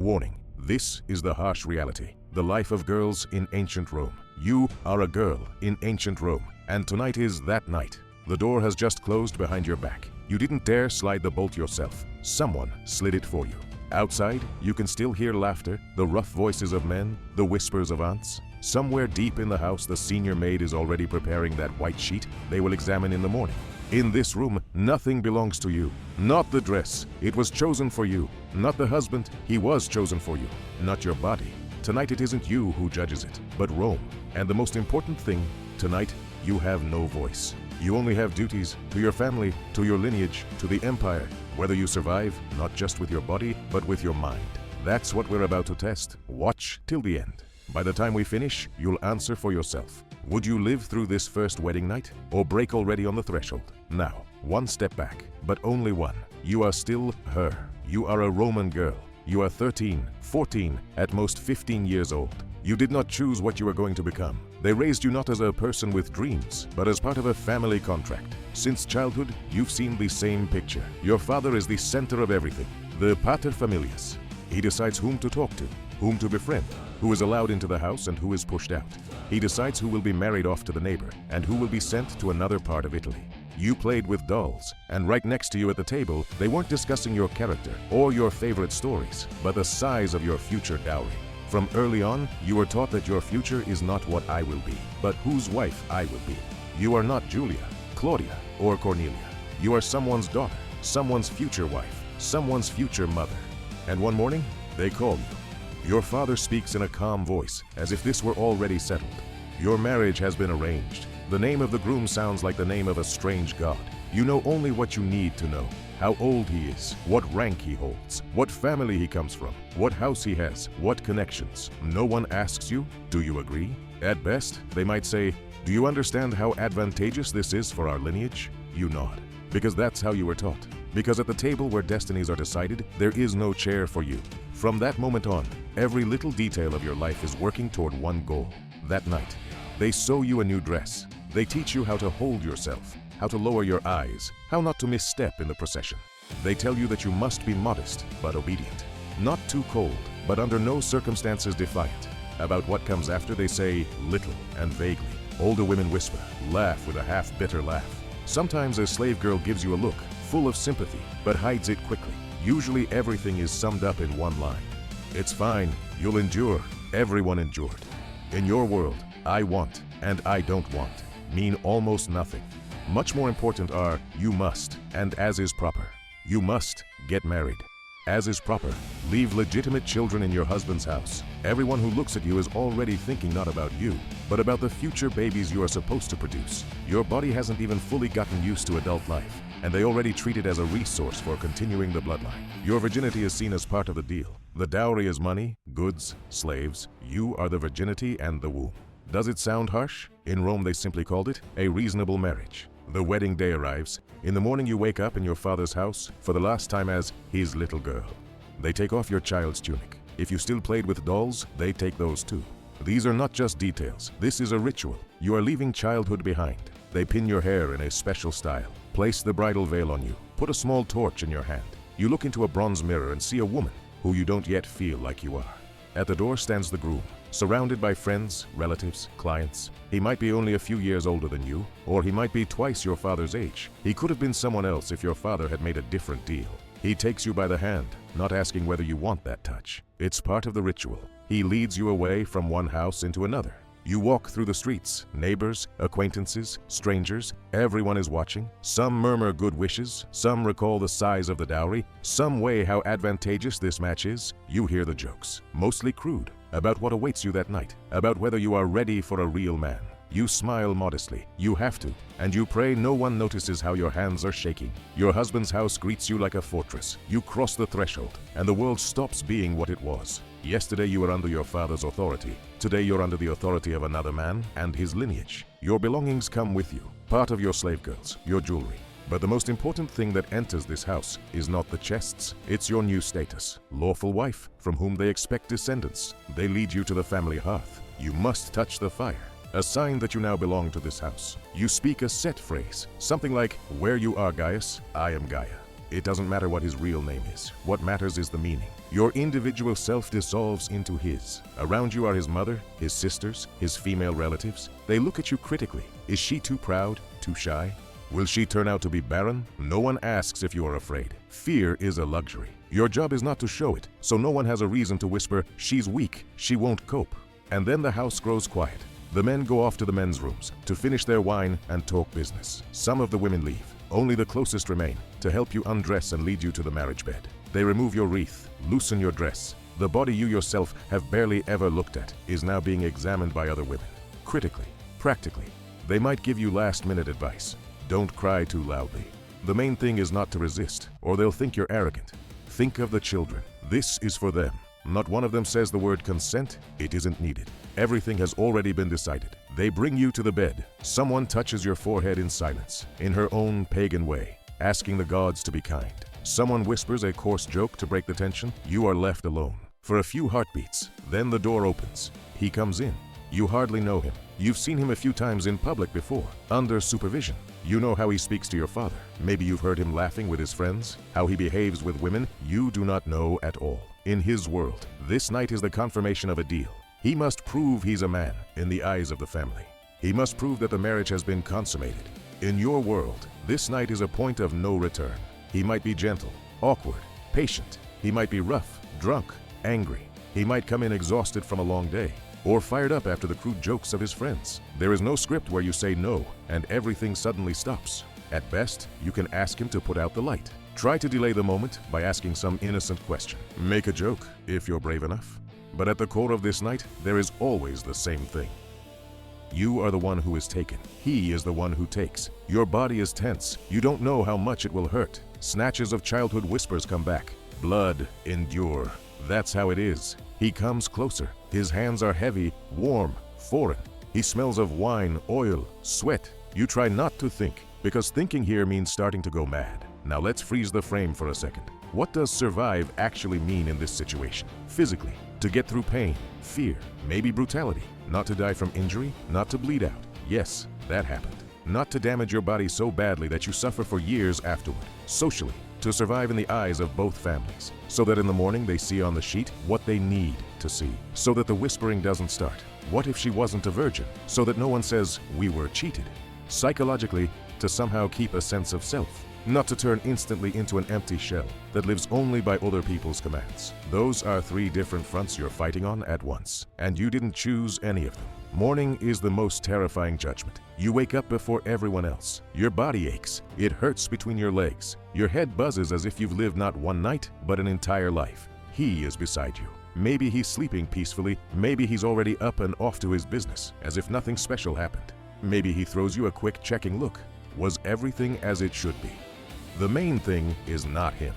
Warning, this is the harsh reality. The life of girls in ancient Rome. You are a girl in ancient Rome, and tonight is that night. The door has just closed behind your back. You didn't dare slide the bolt yourself. Someone slid it for you. Outside, you can still hear laughter, the rough voices of men, the whispers of aunts. Somewhere deep in the house, the senior maid is already preparing that white sheet they will examine in the morning. In this room, nothing belongs to you. Not the dress, it was chosen for you. Not the husband, he was chosen for you. Not your body. Tonight it isn't you who judges it, but Rome. And the most important thing, tonight you have no voice. You only have duties to your family, to your lineage, to the empire. Whether you survive, not just with your body, but with your mind. That's what we're about to test. Watch till the end. By the time we finish, you'll answer for yourself. Would you live through this first wedding night, or break already on the threshold? Now, one step back, but only one. You are still her. You are a Roman girl. You are 13, 14, at most 15 years old. You did not choose what you were going to become. They raised you not as a person with dreams, but as part of a family contract. Since childhood, you've seen the same picture. Your father is the center of everything, the pater familias. He decides whom to talk to, whom to befriend, who is allowed into the house and who is pushed out. He decides who will be married off to the neighbor and who will be sent to another part of Italy. You played with dolls, and right next to you at the table, they weren't discussing your character or your favorite stories, but the size of your future dowry. From early on, you were taught that your future is not what I will be, but whose wife I will be. You are not Julia, Claudia, or Cornelia. You are someone's daughter, someone's future wife, someone's future mother. And one morning, they call you. Your father speaks in a calm voice, as if this were already settled. Your marriage has been arranged. The name of the groom sounds like the name of a strange god. You know only what you need to know. How old he is, what rank he holds, what family he comes from, what house he has, what connections. No one asks you, do you agree? At best, they might say, do you understand how advantageous this is for our lineage? You nod, because that's how you were taught. Because at the table where destinies are decided, there is no chair for you. From that moment on, every little detail of your life is working toward one goal. That night, they sew you a new dress. They teach you how to hold yourself, how to lower your eyes, how not to misstep in the procession. They tell you that you must be modest, but obedient. Not too cold, but under no circumstances defiant. About what comes after, they say little and vaguely. Older women whisper, laugh with a half-bitter laugh. Sometimes a slave girl gives you a look, full of sympathy, but hides it quickly. Usually everything is summed up in one line. It's fine, you'll endure. Everyone endured. In your world, I want and I don't want mean almost nothing. Much more important are you must and as is proper. You must get married. As is proper, leave legitimate children in your husband's house. Everyone who looks at you is already thinking not about you, but about the future babies you are supposed to produce. Your body hasn't even fully gotten used to adult life, and they already treat it as a resource for continuing the bloodline. Your virginity is seen as part of the deal. The dowry is money, goods, slaves. You are the virginity and the womb. Does it sound harsh? In Rome they simply called it a reasonable marriage. The wedding day arrives. In the morning you wake up in your father's house for the last time as his little girl. They take off your child's tunic. If you still played with dolls, they take those too. These are not just details. This is a ritual. You are leaving childhood behind. They pin your hair in a special style, place the bridal veil on you, put a small torch in your hand. You look into a bronze mirror and see a woman who you don't yet feel like you are. At the door stands the groom, surrounded by friends, relatives, clients. He might be only a few years older than you, or he might be twice your father's age. He could have been someone else if your father had made a different deal. He takes you by the hand, not asking whether you want that touch. It's part of the ritual. He leads you away from one house into another. You walk through the streets, neighbors, acquaintances, strangers, everyone is watching. Some murmur good wishes, some recall the size of the dowry, some weigh how advantageous this match is. You hear the jokes, mostly crude, about what awaits you that night, about whether you are ready for a real man. You smile modestly, you have to, and you pray no one notices how your hands are shaking. Your husband's house greets you like a fortress. You cross the threshold, and the world stops being what it was. Yesterday you were under your father's authority. Today you're under the authority of another man and his lineage. Your belongings come with you, part of your slave girls, your jewelry. But the most important thing that enters this house is not the chests, it's your new status. Lawful wife, from whom they expect descendants. They lead you to the family hearth. You must touch the fire, a sign that you now belong to this house. You speak a set phrase, something like, where you are, Gaius, I am Gaia. It doesn't matter what his real name is. What matters is the meaning. Your individual self dissolves into his. Around you are his mother, his sisters, his female relatives. They look at you critically. Is she too proud, too shy? Will she turn out to be barren? No one asks if you are afraid. Fear is a luxury. Your job is not to show it, so no one has a reason to whisper, "She's weak, she won't cope." And then the house grows quiet. The men go off to the men's rooms to finish their wine and talk business. Some of the women leave. Only the closest remain to help you undress and lead you to the marriage bed. They remove your wreath, loosen your dress. The body you yourself have barely ever looked at is now being examined by other women. Critically, practically. They might give you last-minute advice. Don't cry too loudly. The main thing is not to resist, or they'll think you're arrogant. Think of the children. This is for them. Not one of them says the word consent. It isn't needed. Everything has already been decided. They bring you to the bed. Someone touches your forehead in silence, in her own pagan way, asking the gods to be kind. Someone whispers a coarse joke to break the tension. You are left alone. For a few heartbeats, then the door opens. He comes in. You hardly know him. You've seen him a few times in public before, under supervision. You know how he speaks to your father. Maybe you've heard him laughing with his friends. How he behaves with women, you do not know at all. In his world, this night is the confirmation of a deal. He must prove he's a man in the eyes of the family. He must prove that the marriage has been consummated. In your world, this night is a point of no return. He might be gentle, awkward, patient. He might be rough, drunk, angry. He might come in exhausted from a long day, or fired up after the crude jokes of his friends. There is no script where you say no and everything suddenly stops. At best, you can ask him to put out the light. Try to delay the moment by asking some innocent question. Make a joke if you're brave enough. But at the core of this night, there is always the same thing. You are the one who is taken. He is the one who takes. Your body is tense. You don't know how much it will hurt. Snatches of childhood whispers come back. Blood, endure. That's how it is. He comes closer. His hands are heavy, warm, foreign. He smells of wine, oil, sweat. You try not to think, because thinking here means starting to go mad. Now let's freeze the frame for a second. What does survive actually mean in this situation? Physically, to get through pain, fear, maybe brutality. Not to die from injury, not to bleed out. Yes, that happened. Not to damage your body so badly that you suffer for years afterward. Socially, to survive in the eyes of both families, so that in the morning they see on the sheet what they need to see, so that the whispering doesn't start. What if she wasn't a virgin? So that no one says, "We were cheated." Psychologically, to somehow keep a sense of self. Not to turn instantly into an empty shell that lives only by other people's commands. Those are three different fronts you're fighting on at once, and you didn't choose any of them. Morning is the most terrifying judgment. You wake up before everyone else. Your body aches. It hurts between your legs. Your head buzzes as if you've lived not one night, but an entire life. He is beside you. Maybe he's sleeping peacefully. Maybe he's already up and off to his business, as if nothing special happened. Maybe he throws you a quick checking look. Was everything as it should be? The main thing is not him.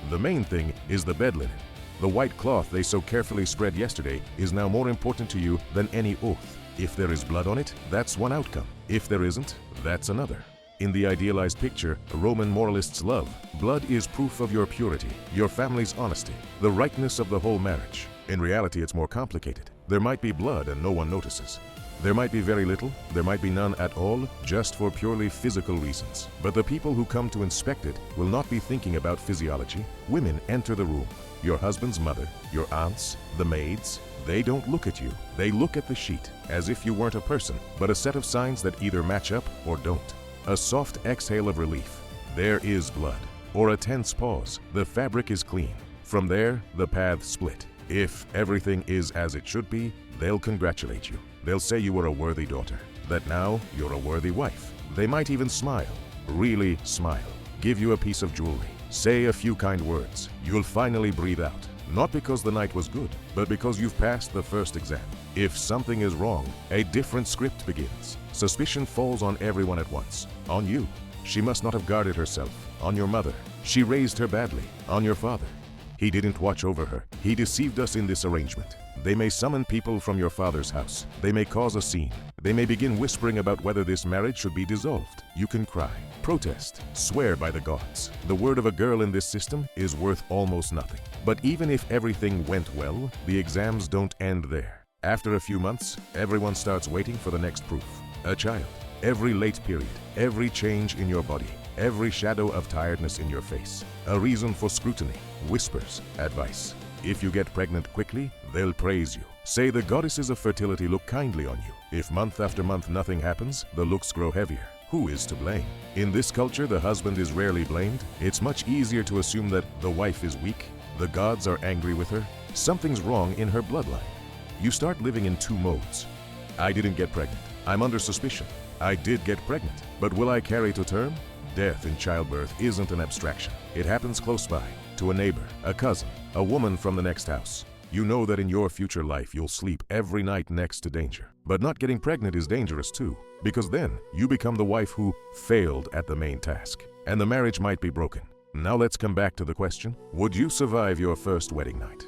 The main thing is the bed linen. The white cloth they so carefully spread yesterday is now more important to you than any oath. If there is blood on it, that's one outcome. If there isn't, that's another. In the idealized picture Roman moralists love, blood is proof of your purity, your family's honesty, the rightness of the whole marriage. In reality, it's more complicated. There might be blood and no one notices. There might be very little, there might be none at all, just for purely physical reasons. But the people who come to inspect it will not be thinking about physiology. Women enter the room. Your husband's mother, your aunts, the maids, they don't look at you. They look at the sheet, as if you weren't a person, but a set of signs that either match up or don't. A soft exhale of relief. There is blood. Or a tense pause. The fabric is clean. From there, the paths split. If everything is as it should be, they'll congratulate you. They'll say you were a worthy daughter, that now you're a worthy wife. They might even smile, really smile, give you a piece of jewelry, say a few kind words. You'll finally breathe out, not because the night was good, but because you've passed the first exam. If something is wrong, a different script begins. Suspicion falls on everyone at once. On you. She must not have guarded herself. On your mother. She raised her badly. On your father. He didn't watch over her. He deceived us in this arrangement. They may summon people from your father's house. They may cause a scene. They may begin whispering about whether this marriage should be dissolved. You can cry, protest, swear by the gods. The word of a girl in this system is worth almost nothing. But even if everything went well, the exams don't end there. After a few months, everyone starts waiting for the next proof. A child. Every late period, every change in your body, every shadow of tiredness in your face, a reason for scrutiny, whispers, advice. If you get pregnant quickly, they'll praise you. Say the goddesses of fertility look kindly on you. If month after month nothing happens, the looks grow heavier. Who is to blame? In this culture, the husband is rarely blamed. It's much easier to assume that the wife is weak, the gods are angry with her, something's wrong in her bloodline. You start living in two modes. I didn't get pregnant. I'm under suspicion. I did get pregnant, but will I carry to term? Death in childbirth isn't an abstraction. It happens close by, to a neighbor, a cousin, a woman from the next house. You know that in your future life you'll sleep every night next to danger. But not getting pregnant is dangerous too, because then you become the wife who failed at the main task, and the marriage might be broken. Now let's come back to the question, would you survive your first wedding night?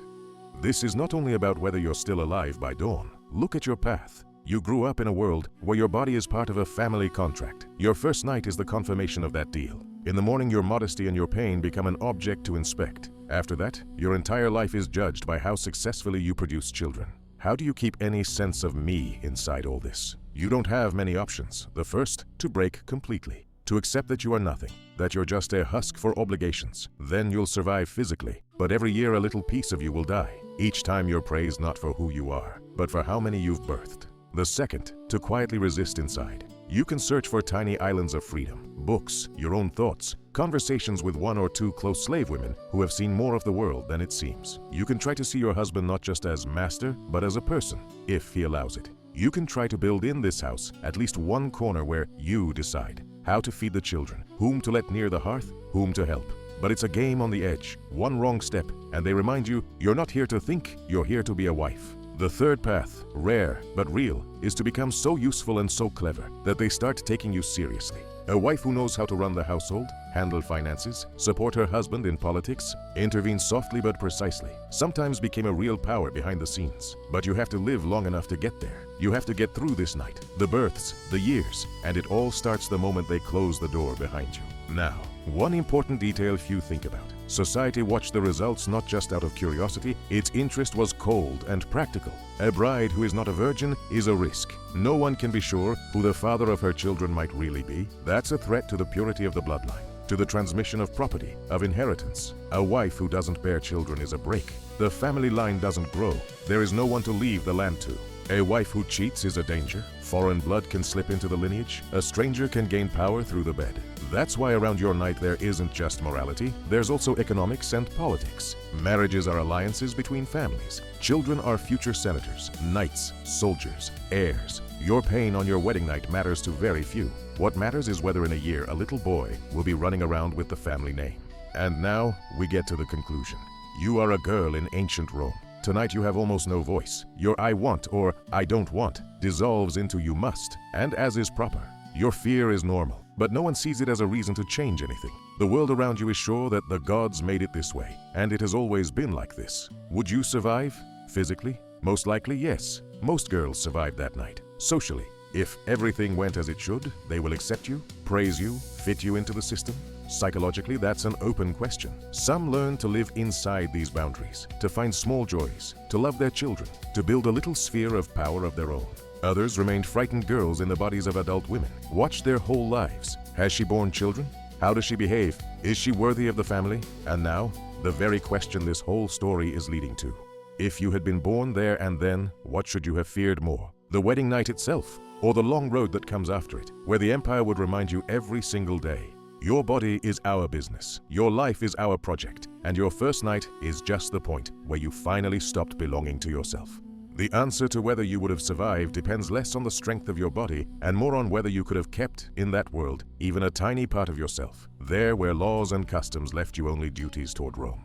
This is not only about whether you're still alive by dawn. Look at your path. You grew up in a world where your body is part of a family contract. Your first night is the confirmation of that deal. In the morning, your modesty and your pain become an object to inspect. After that, your entire life is judged by how successfully you produce children. How do you keep any sense of me inside all this? You don't have many options. The first, to break completely. To accept that you are nothing, that you're just a husk for obligations. Then you'll survive physically, but every year a little piece of you will die. Each time you're praised not for who you are, but for how many you've birthed. The second, to quietly resist inside. You can search for tiny islands of freedom, books, your own thoughts, conversations with one or two close slave women who have seen more of the world than it seems. You can try to see your husband not just as master, but as a person, if he allows it. You can try to build in this house at least one corner where you decide how to feed the children, whom to let near the hearth, whom to help. But it's a game on the edge. One wrong step, and they remind you, you're not here to think, you're here to be a wife. The third path, rare but real, is to become so useful and so clever that they start taking you seriously. A wife who knows how to run the household, handle finances, support her husband in politics, intervene softly but precisely, sometimes became a real power behind the scenes. But you have to live long enough to get there. You have to get through this night, the births, the years, and it all starts the moment they close the door behind you. Now, one important detail few think about. Society watched the results not just out of curiosity, its interest was cold and practical. A bride who is not a virgin is a risk. No one can be sure who the father of her children might really be. That's a threat to the purity of the bloodline, to the transmission of property, of inheritance. A wife who doesn't bear children is a break. The family line doesn't grow. There is no one to leave the land to. A wife who cheats is a danger. Foreign blood can slip into the lineage. A stranger can gain power through the bed. That's why around your night there isn't just morality, there's also economics and politics. Marriages are alliances between families. Children are future senators, knights, soldiers, heirs. Your pain on your wedding night matters to very few. What matters is whether in a year a little boy will be running around with the family name. And now we get to the conclusion. You are a girl in ancient Rome. Tonight you have almost no voice. Your I want or I don't want dissolves into you must, and as is proper. Your fear is normal, but no one sees it as a reason to change anything. The world around you is sure that the gods made it this way, and it has always been like this. Would you survive? Physically? Most likely, yes. Most girls survive that night. Socially, if everything went as it should, they will accept you, praise you, fit you into the system. Psychologically, that's an open question. Some learn to live inside these boundaries, to find small joys, to love their children, to build a little sphere of power of their own. Others remained frightened girls in the bodies of adult women, watched their whole lives. Has she borne children? How does she behave? Is she worthy of the family? And now, the very question this whole story is leading to. If you had been born there and then, what should you have feared more? The wedding night itself, or the long road that comes after it, where the empire would remind you every single day. Your body is our business, your life is our project, and your first night is just the point where you finally stopped belonging to yourself. The answer to whether you would have survived depends less on the strength of your body and more on whether you could have kept, in that world, even a tiny part of yourself, there where laws and customs left you only duties toward Rome.